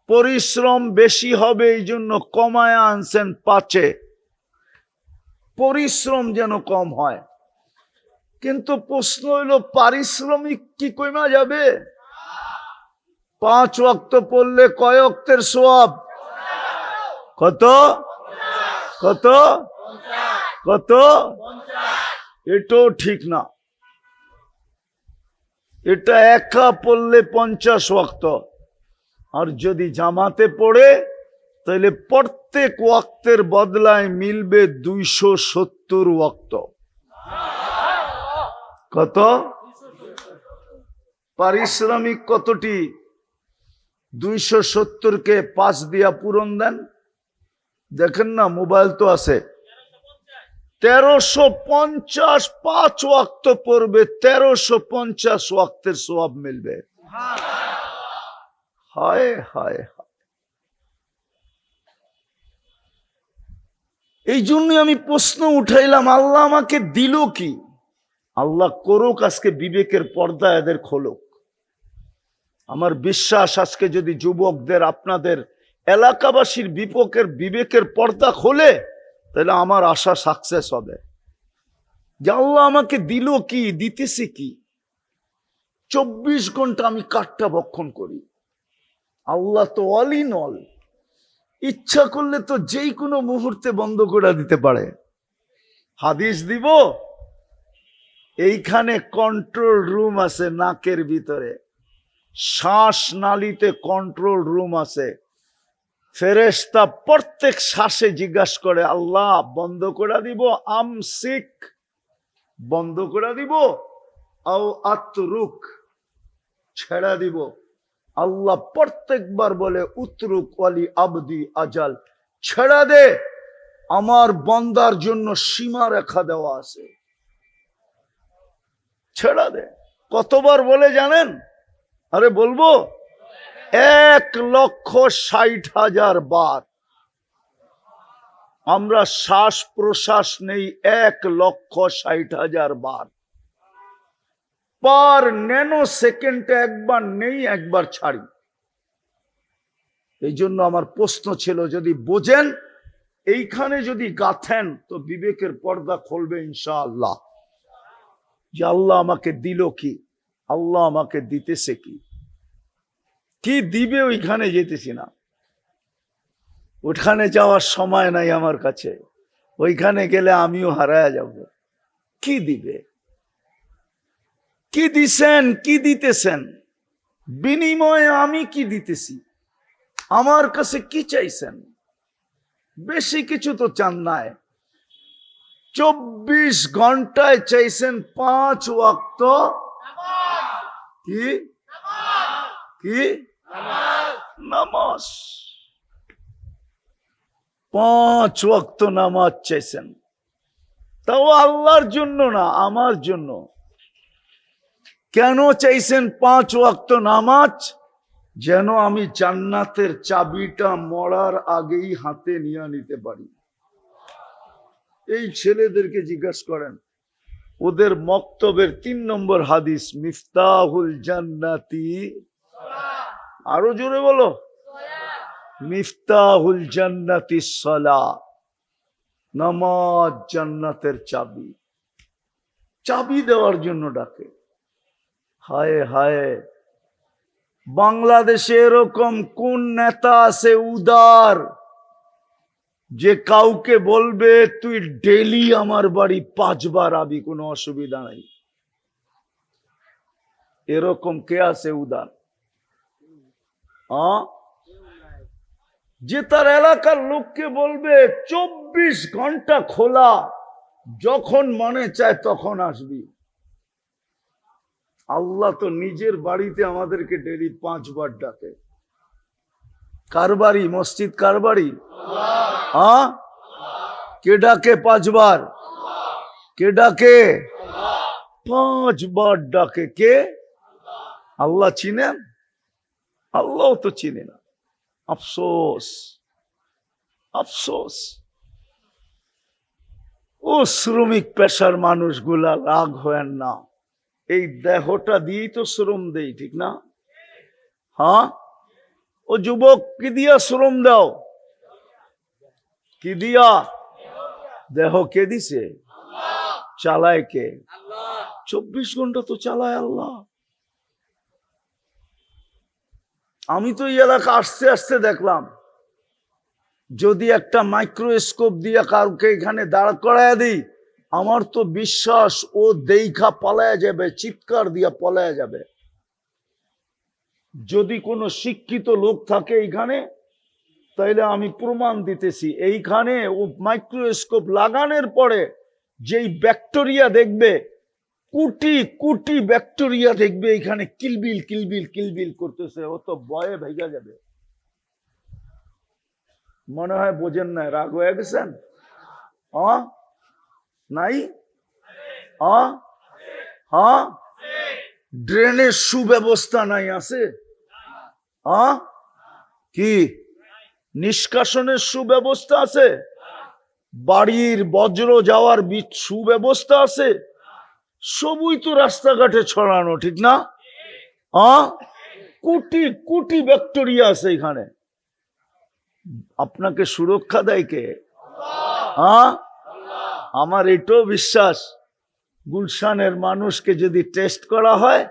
পরিশ্রম বেশি হবে এই জন্য কমায়া আনছেন 5-এ, পরিশ্রম যেন কম হয়। কিন্তু প্রশ্ন হইল পারিশ্রমিক কি কমা যাবে? 5 ওয়াক্ত পড়লে কয় ওয়াক্তের সওয়াব? কত? কত? কত? এটাও ঠিক না। এটা একা পড়লে 50 ওয়াক্ত, আর যদি জামাতে পড়ে তাহলে প্রত্যেক ওয়াক্তের বদলায় মিলবে 270 ওয়াক্ত। কত? পারিশ্রমিক কতটি? 270-কে 5 দিয়া পূরণ দেন, দেখেন না মোবাইল তো আছে। 1350 5 ওয়াক্ত পড়বে, 1350 ওয়াক্তের সওয়াব মিলবে। হায় হায়, এই জন্য আমি প্রশ্ন উঠাইলাম, আল্লাহ আমাকে দিল কি? আল্লাহ করুক আজকে বিবেকের পর্দা এদের খোলক। আমার বিশ্বাস আজকে যদি যুবকদের, আপনাদের এলাকাবাসীর বিবেকের পর্দা খোলে, তাহলে আমার আশা সাকসেস হবে। যে আল্লাহ আমাকে দিল কি, দিতেছে কি? 24 ঘন্টা আমি কাঠটা ভক্ষণ করি। আল্লাহ তো অল ইন অল, ইচ্ছা করলে তো যেই কোনো মুহূর্তে বন্ধ করে দিতে পারে। হাদিস দিব, এইখানে কন্ট্রোল রুম আছে, নাকের ভিতরে শ্বাস নালীতে কন্ট্রোল রুম আছে। ফেরেশতা প্রত্যেক শ্বাসে জিজ্ঞাসা করে, আল্লাহ বন্ধ করে দিব, আমসিক বন্ধ করে দিব, আও আতরুক ছেড়া দিব। আল্লাহ প্রত্যেকবার বলে, উতরুক ওয়ালি আবদি আজাল, ছেড়া দে, আমার বন্দার জন্য সীমা রেখা দেওয়া আছে, ছেড়া দে। কতবার বলে জানেন? আরে বলবো, 1,60,000 বার। আমরা শ্বাস প্রশ্বাস নেই 1,60,000 বার। পার ন্যানো সেকেন্ডে একবার নেই, একবার ছাড়ি। এই জন্য আমার প্রশ্ন ছিল, যদি বোঝেন, এইখানে যদি গাথেন, তো বিবেকের পর্দা খুলবে ইনশাআল্লাহ। যে আল্লাহ আমাকে দিল কি, আল্লাহ আমাকে দিতেছে কি, কি দিবে ওইখানে যেতেছি না। ওখানে যাওয়ার সময় নাই আমার কাছে, ওইখানে গেলে আমিও হারায়া যাব। কি দিবে, কি দিছেন, কি দিতেছেন, বিনিময়ে আমি কি দিতেছি, আমার কাছে কি চাইছেন? বেশি কিছু তো চান নাই। 24 ঘন্টায় চাইছেন 5 ওয়াক্ত কি কি নামাজ। 5 ওয়াক্ত নামাজ চাইছেন, তাও আল্লাহর জন্য না, আমার জন্য। কেন চাইছেন 5 ওয়াক্ত নামাজ? যেন আমি জান্নাতের চাবিটা মরার আগেই হাতে নিয়ে নিতে পারি। এই ছেলেদেরকে জিজ্ঞাসা করেন, ওদের মক্তবের 3 নম্বর হাদিস, মিফতাহুল জান্নাতি, আরো জোরে বলো, মিফতাহুল জান্নাতি সালাহ, নামাজ জান্নাতের চাবি। চাবি দেওয়ার জন্য ডাকে। হায় হায়, বাংলাদেশে এরকম কোন নেতা আছে উদার, যে কাউকে বলবে তুই ডেলি আমার বাড়ি 5 বার আবি, কোনো অসুবিধা নাই? এরকম কে আছে উদার? যে তার এলাকার লোককে বলবে 24 ঘন্টা খোলা, যখন মনে চায় তখন আসবি। আল্লাহ তো নিজের বাড়িতে আমাদেরকে ডেলি 5 বার ডাকে। কার বাড়ি? মসজিদ কার বাড়ি? কে ডাকে 5 বার? কে ডাকে? 5 বার ডাকে। কে? আল্লাহ। চিনেন? আল্লাহ তো চিনে না। আফসোস, আফসোস। ও শ্রমিক পেশার মানুষগুলা, রাগ হয় না, এই দেহটা দিয়েই তো শ্রম দেই, ঠিক না? হ্যাঁ, ও যুবক, কি দিয়া শ্রম দাও? কি দিয়া? দেহ কে দিছে? চালায় কে? 24 ঘন্টা তো চালায় আল্লাহ। আমি তো এই এলাকা আসতে আসতে দেখলাম, যদি একটা মাইক্রোস্কোপ দিয়ে কাউকে এখানে দাঁড় করায় দিই, আমার তো বিশ্বাস ও দেখা পলায়া যাবে, চিৎকার দিয়া পলায়া যাবে। যদি কোনো শিক্ষিত লোক থাকে এইখানে, তাইলে আমি প্রমাণ দিতেছি, এইখানে ও মাইক্রোস্কোপ লাগানোর পরে যেই ব্যাকটেরিয়া দেখবে, কোটি কোটি ব্যাকটেরিয়া দেখবে এখানে কিলবিল কিলবিল কিলবিল করতেছে, ও তো ভয়ে ভেঙে যাবে। মনে হয় বোঝেন না, রাগ হয়ে গেছেন? নাই? ড্রেনের সুব্যবস্থা নাই? আছে? কি নিষ্কাশনের সুব্যবস্থা আছে? বাড়ির বজ্র যাওয়ার সুব্যবস্থা আছে? সবই তো রাস্তাঘাটে ছড়ানো, ঠিক না? কোটি কোটি ব্যাকটেরিয়া আছে এখানে। আপনাকে সুরক্ষা দেয় কে? আমার এটাও বিশ্বাস, গুলশানের মানুষকে যদি টেস্ট করা হয়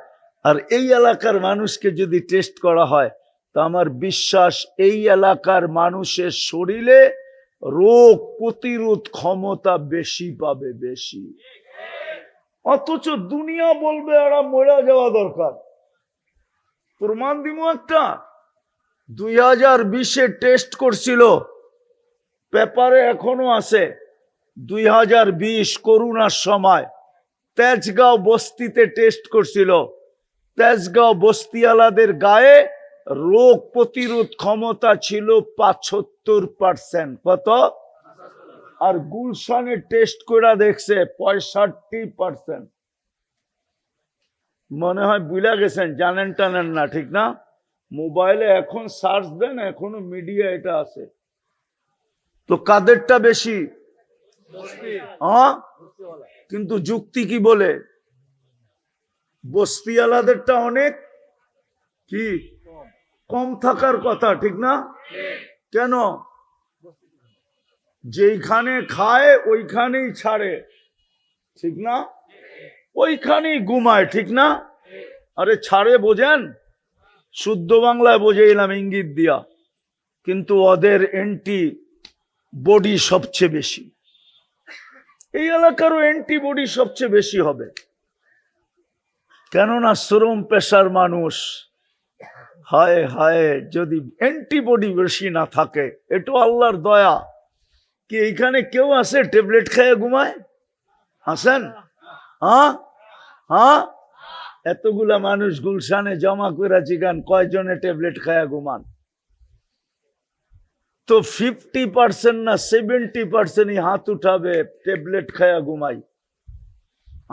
আর এই এলাকার মানুষকে যদি টেস্ট করা হয়, তো আমার বিশ্বাস এই এলাকার মানুষের শরীরে রোগ প্রতিরোধ ক্ষমতা বেশি পাবে, বেশি। অথচ দুনিয়া বলবে এরা মরে যাওয়া দরকার। প্রমাণ দিব একটা। 2020-এ টেস্ট করছিল, পেপারে এখনো আছে। 2020 করোনার সময় তেজগাঁও বস্তিতে টেস্ট করছিল। তেজগাঁও বস্তিওয়ালাদের গায়ে রোগ প্রতিরোধ ক্ষমতা ছিল 75%। কত? আর গুলশানে টেস্ট করে দেখছে 65%। মনে হয় বুঝা গেছেন, জানেন টানেন না, ঠিক না? মোবাইলে এখন সার্চ দেন, এখনো মিডিয়া এটা আছে। তো কাদেরটা বেশি? কিন্তু যুক্তি কি বলে? বস্তিওয়ালাদেরটা অনেক কি কম থাকার কথা, ঠিক না? কেন? যেইখানে খায় ওইখানেই ছাড়ে, ঠিক না? ওইখানেই ঘুমায়, ঠিক না? আরে ছাড়ে বোঝেন, শুদ্ধ বাংলায় বোঝে এলাম ইঙ্গিত দিয়া। কিন্তু ওদের অ্যান্টি বডি সবচেয়ে বেশি। এই এলাকারও অ্যান্টিবডি সবচেয়ে বেশি হবে, কেননা শ্রম পেশার মানুষ। হায় হায়, যদি অ্যান্টিবডি বেশি না থাকে, এটা আল্লাহর দয়া। কি এইখানে কেউ আছে ট্যাবলেট খেয়ে ঘুমায়? আছেন? এতগুলা মানুষ গুলশানে জমা করে জিগান কয়জনে ট্যাবলেট খায়া ঘুমান? তো 50% না 70% হাত উঠাবে ট্যাবলেট খায়া ঘুমাই।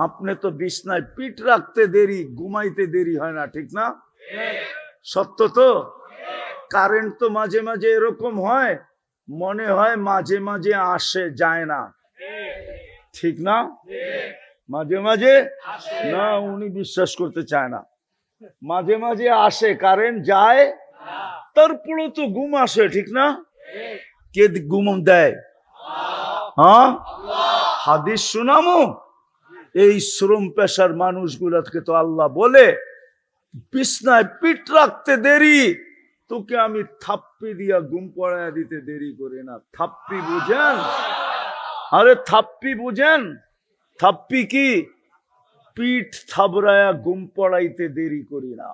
আপনি তো বিছনায় পিঠ রাখতে দেরি, ঘুমাইতে দেরি হয় না, ঠিক না? সত্য তো? কারেন্ট তো মাঝে মাঝে এরকম হয়, মনে হয় মাঝে মাঝে আসে, যায় না, ঠিক না? মাঝে মাঝে না, উনি বিশ্বাস করতে চায় না। মাঝে মাঝে আসে, কারেন্ট যায়, তারপরে তো ঘুম আসে, ঠিক না? কে ঘুম দেয়? হাদিস শোনামো। এই শ্রম পেশার মানুষগুলোকে তো আল্লাহ বলে, বিছনায় পিঠ রাখতে দেরি, তোকে আমি থাপ্পি দিয়া ঘুম পড়ায় দিতে দেরি করি না। থাপ্পি বুঝেন? আরে থাপ্পি বুঝেন? থাপ্পি কি? পিঠ থাবড়ায়া ঘুম পড়াইতে দেরি করি না।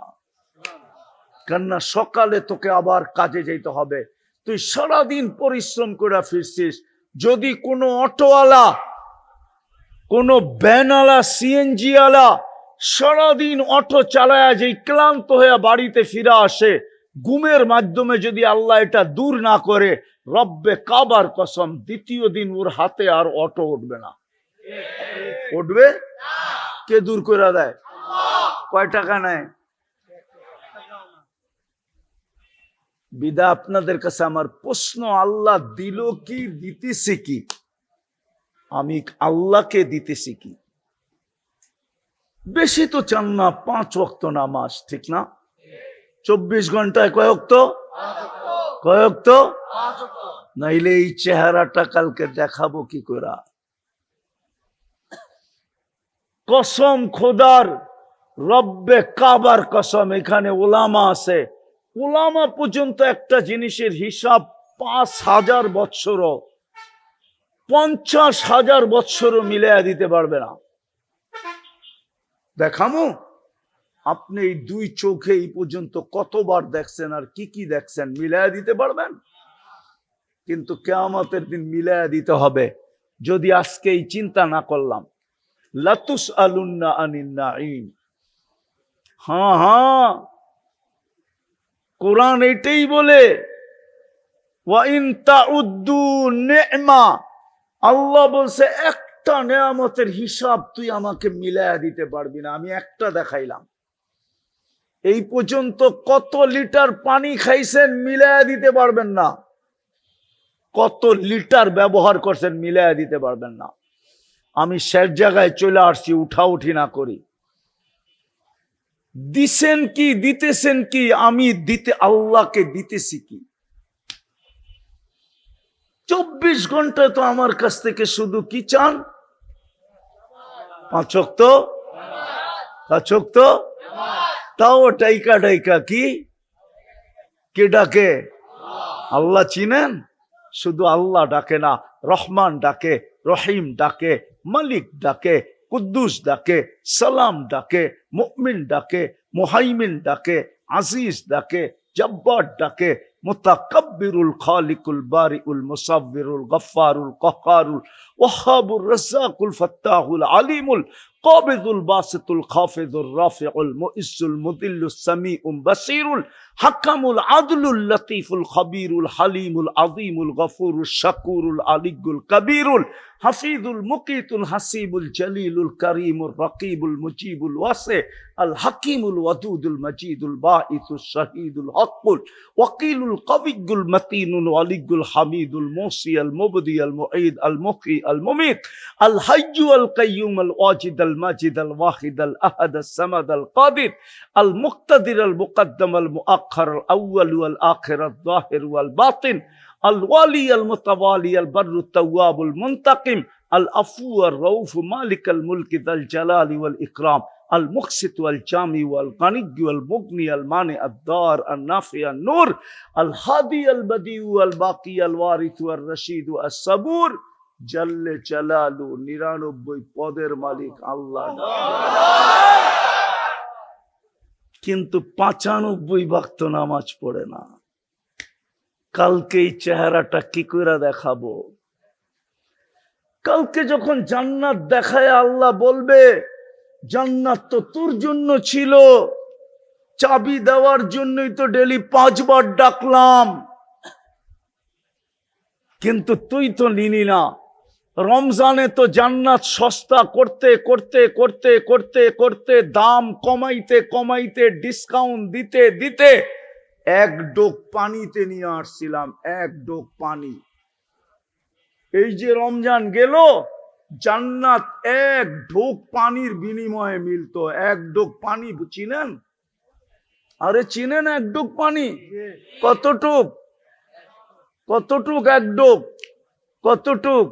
কেননা সকালে তোকে আবার কাজে যেতে হবে। তুই সারাদিন পরিশ্রম করে ফিরছিস, যদি কোনো অটোওয়ালা, কোনো ভ্যানওয়ালা, সিএনজি ওয়ালা সারাদিন অটো চালায়া যেই ক্লান্ত হয়ে বাড়িতে ফিরে আসে, ঘুমের মাধ্যমে যদি আল্লাহ এটা দূর না করে, রব্বে কাবার কসম, দ্বিতীয় দিন ওর হাতে আর অটো উঠবে না। উঠবে? কে দূর করে দেয়? কয় টাকা নেয়? বিদা আপনাদের কাছে আমার প্রশ্ন, আল্লাহ দিল কি, দিতেছে কি? আমি আল্লাহকে দিতেছি কি? বেশি তো চান না, 5 ওয়াক্ত নামাজ, ঠিক না? 24 ঘন্টায় কয় ওয়াক্ত? কয় ওয়াক্ত? নাইলে এই চেহারাটা কালকে দেখাবো কি করে? কসম খোদার, রব্বে কাবার কসম, এখানে ওলামা আছে, ওলামা পর্যন্ত একটা জিনিসের হিসাব 5,000 বৎসরও, 50,000 বৎসরও মিলাইয়া দিতে পারবে না। দেখামো? আপনি এই 2 চোখে এই পর্যন্ত কতবার দেখছেন আর কি কি দেখছেন, মিলাইয়া দিতে পারবেন? কিন্তু কিয়ামতের দিন মিলাইয়া দিতে হবে। যদি আজকে এই চিন্তা না করলাম, লাতুস আলুন্না আনিন নাঈম। হ্যাঁ, কোরআন এটাই বলে, ওয়া ইন তাউদ্দু নি'মা, আল্লাহ বলছে একটা নেয়ামতের হিসাব তুই আমাকে মিলায়া দিতে পারবি না। আমি একটা দেখাইলাম, এই পর্যন্ত কত লিটার পানি খাইছেন মিলায়া দিতে পারবেন না, কত লিটার ব্যবহার করছেন মিলায়া দিতে পারবেন না। আমি শেষ জায়গায় চলে আসছি, উঠাউঠি না করি। দিছেন কি, দিতেছেন কি? আমি দিতে আল্লাহকে দিতেছি কি? 24 ঘন্টা তো আমার কাছ থেকে শুধু কি চান? 5 ওয়াক্ত, 5 ওয়াক্ত, তাও ডাইকা ডাইকা কি কে ডাকে? আল্লাহ চিনেন? শুধু আল্লাহ ডাকে না, রহমান ডাকে, রহিম ডাকে, মালিক ডাকে, কুদ্দুস ডাকে, সালাম ডাকে, মুমিন ডাকে, মুহাইমিন ডাকে, আজিজ ডাকে, জব্বার ডাকে, মুতাকাব্বিরুল খালিকুল বারিউল মুসাব্বিরুল গফফারুল কহ্হারুল ওয়াহ্হাবুর রাজ্জাকুল ফাত্তাহুল আলিমুল কাবিদুল বাসিতুল খাফিদুর রাফিউল মুইজ্জুল মুদিল্লুস সামিউম বাসীরুল হাকামুল আদলুল লতীফুল খবীরুল হালিমুল আযীমুল গফুরুল শাকুরুল আলিয়্যুল কবীরুল হাফিজুল মুকিতুল হাসিবুল জলিলুল করিমুর রকিবুল মুজিবুল ওয়াসি আল হাকিমুল ওয়াদুদুল মজিদুল বাঈসুস শাহীদুল হকুল ওয়াকিলুল কবিয়্যুল মতিনুল আলিয়্যুল হামিদুল মুসি আল মুবদি আল মুঈদ আল মুহয়ি আল মুমীত আল হাইয়্যু আল কাইয়্যুম আল ওয়াজিদ আল মাজিদ আল ওয়াহিদ আল আহাদ আস সামাদ আল কাদির আল মুক্তাদির আল মুকদ্দম আল মুআখ্খার আল আউয়াল ওয়াল আখির আল যাহির ওয়াল বাতিন আল ওয়ালি আল মুতাওয়ালি আল বাররুত তাওয়াবুল মুনতাকিম আল আফু আর রউফ মালিক আল মুলক যাল জালালি ওয়াল ইকরাম আল মুকসিত ওয়াল জামি ওয়াল গানিয়্য ওয়াল মুগনি আল মানি আদ দার আল নাফি আন নূর আল হাদি আল বদি ওয়াল বাকি আল ওয়ারিস ওয়াল রশিদ আস সাবুর জাল্লে জালালু 99 পদের মালিক আল্লাহ। কিন্তু 95 ওয়াক্ত নামাজ পড়ে না। কালকে এই চেহারাটা কি করে দেখাবো? কালকে যখন জান্নাত দেখায় আল্লাহ বলবে, জান্নাত তো তোর জন্য ছিল, চাবি দেওয়ার জন্যই তো ডেলি 5 বার ডাকলাম, কিন্তু তুই তো নিলি না। রমজানে তো জান্নাত সস্তা করতে করতে করতে করতে করতে দাম কমাইতে কমাইতে ডিসকাউন্ট দিতে দিতে এক ডোক পানিতে নিয়ে আসছিলাম, এক ডোক পানি। এই যে রমজান গেল, জান্নাত এক ঢোক পানির বিনিময়ে মিলতো। এক ডোক পানি চিনেন? আরে চিনেন এক ডোক পানি? কতটুক? কতটুক এক ডোক? কতটুক?